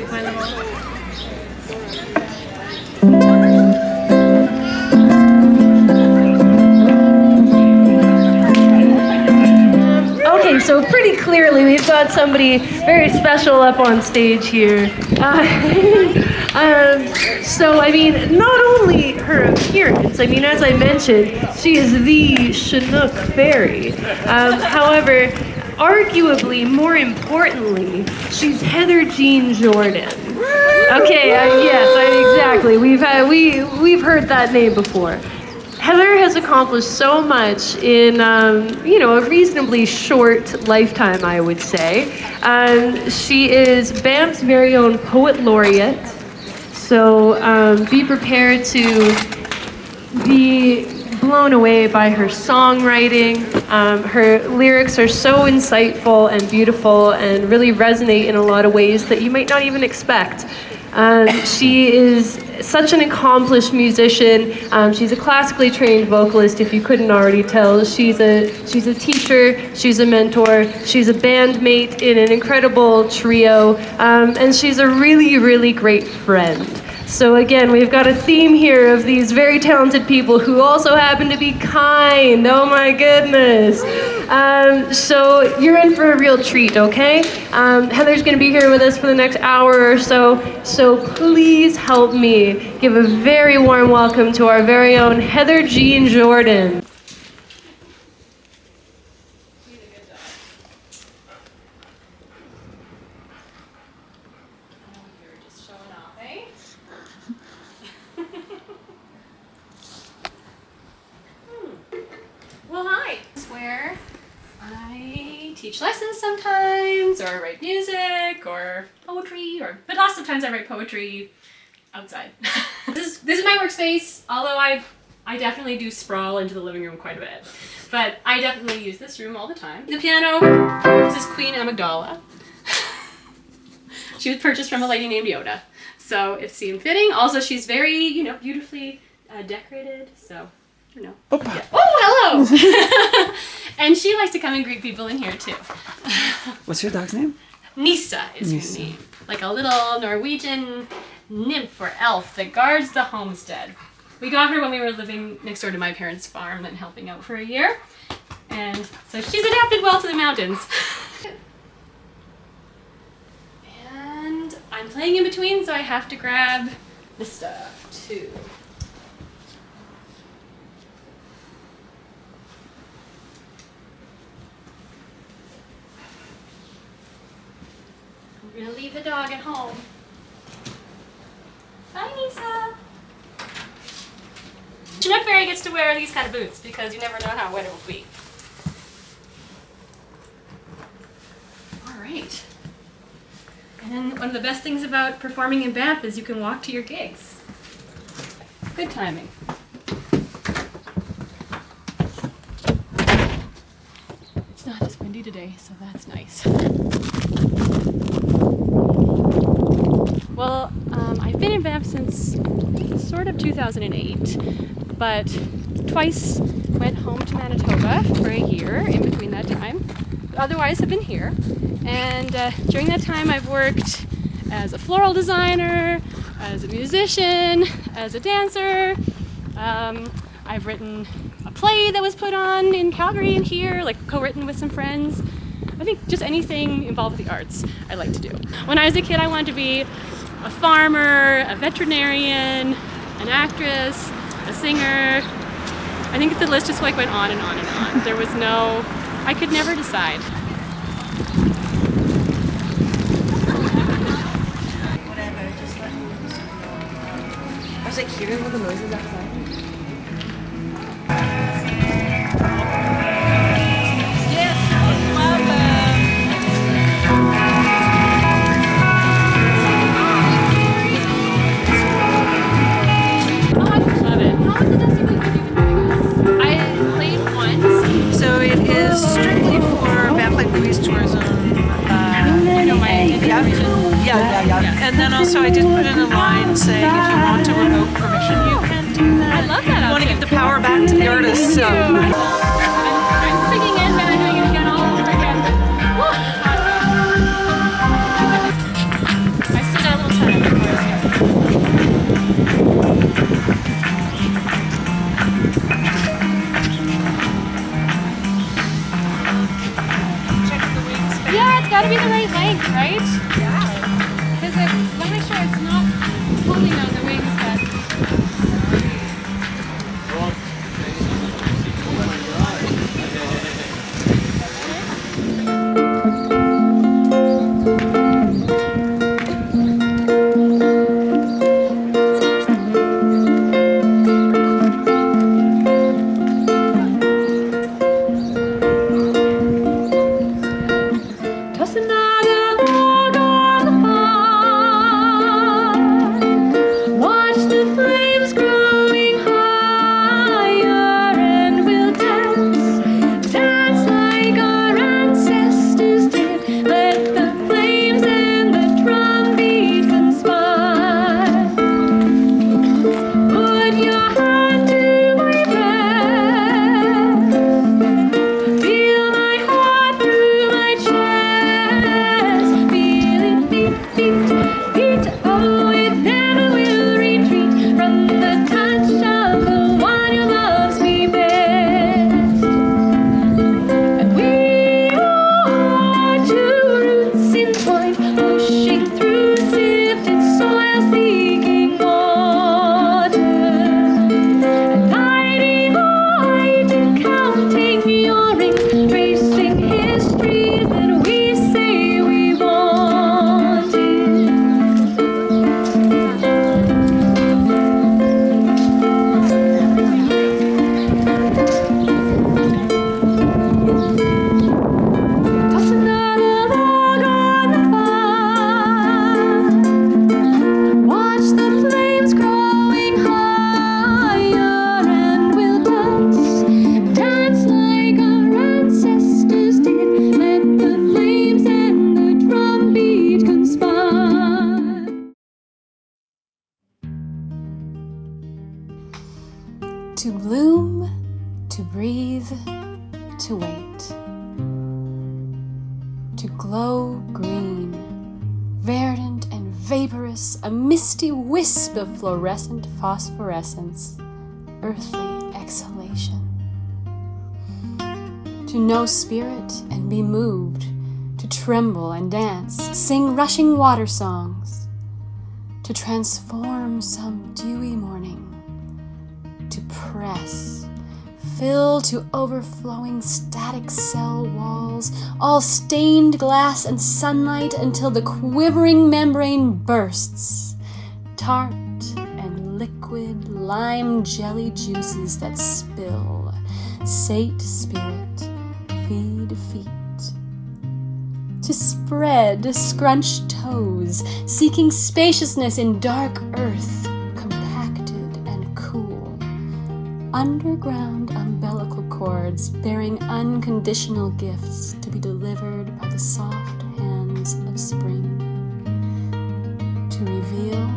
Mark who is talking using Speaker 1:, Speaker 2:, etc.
Speaker 1: Okay, so pretty clearly we've got somebody very special up on stage here. So, I mean, not only her appearance, I mean, as I mentioned, she is the Chinook fairy. However, arguably, more importantly, she's Heather Jean Jordan. Okay, yes, exactly. We've heard that name before. Heather has accomplished so much in, a reasonably short lifetime, I would say. She is Banff's very own poet laureate. So be prepared to be blown away by her songwriting. Her lyrics are so insightful and beautiful and really resonate in a lot of ways that you might not even expect. She is such an accomplished musician. She's a classically trained vocalist, if you couldn't already tell. She's a teacher, she's a mentor, she's a bandmate in an incredible trio, and she's a really, really great friend. So again, we've got a theme here of these very talented people who also happen to be kind. Oh my goodness. So you're in for a real treat, okay? Heather's gonna be here with us for the next hour or so. So please help me give a very warm welcome to our very own Heather Jean Jordan.
Speaker 2: Well, hi. This is where I teach lessons sometimes, or write music, or poetry, but lots of times I write poetry outside. This is my workspace, although I definitely do sprawl into the living room quite a bit. But I definitely use this room all the time. The piano, this is Queen Amygdala. She was purchased from a lady named Yoda, so it seemed fitting. Also, she's very, beautifully decorated, so. Yeah. Oh, hello! And she likes to come and greet people in here too.
Speaker 3: What's your dog's name?
Speaker 2: Nisa is her name. Like a little Norwegian nymph or elf that guards the homestead. We got her when we were living next door to my parents' farm and helping out for a year. And so she's adapted well to the mountains. And I'm playing in between, so I have to grab this stuff too. I'm gonna leave the dog at home. Bye, Nisa. Chinook Fairy gets to wear these kind of boots because you never know how wet it will be. All right. And then one of the best things about performing in Banff is you can walk to your gigs. Good timing. It's not as windy today, so that's nice. Well, I've been in Banff since sort of 2008, but twice went home to Manitoba for a year in between that time. Otherwise, I've been here. And during that time, I've worked as a floral designer, as a musician, as a dancer. I've written a play that was put on in Calgary and here, like co-written with some friends. I think just anything involved with the arts I like to do. When I was a kid, I wanted to be a farmer, a veterinarian, an actress, a singer. I think the list just went on and on and on. There was I could never decide.
Speaker 4: Whatever, just let me. I was like hearing all the noises outside.
Speaker 5: And then also I did put in a line saying if you want to revoke permission, you can do that.
Speaker 2: I love that.
Speaker 5: You want to give the power back to the artist. So.
Speaker 2: I'm singing in, but I'm doing it again all over again. I stood out To bloom, to breathe, to wait. To glow green, verdant and vaporous, a misty wisp of fluorescent phosphorescence, earthly exhalation. To know spirit and be moved, to tremble and dance, sing rushing water songs, to transform some dewy morning, to press, fill to overflowing static cell walls, all stained glass and sunlight until the quivering membrane bursts, tart and liquid lime jelly juices that spill, sate spirit, feed feet. To spread scrunched toes, seeking spaciousness in dark earth, compacted and cool. Underground umbilical cords bearing unconditional gifts to be delivered by the soft hands of spring. To reveal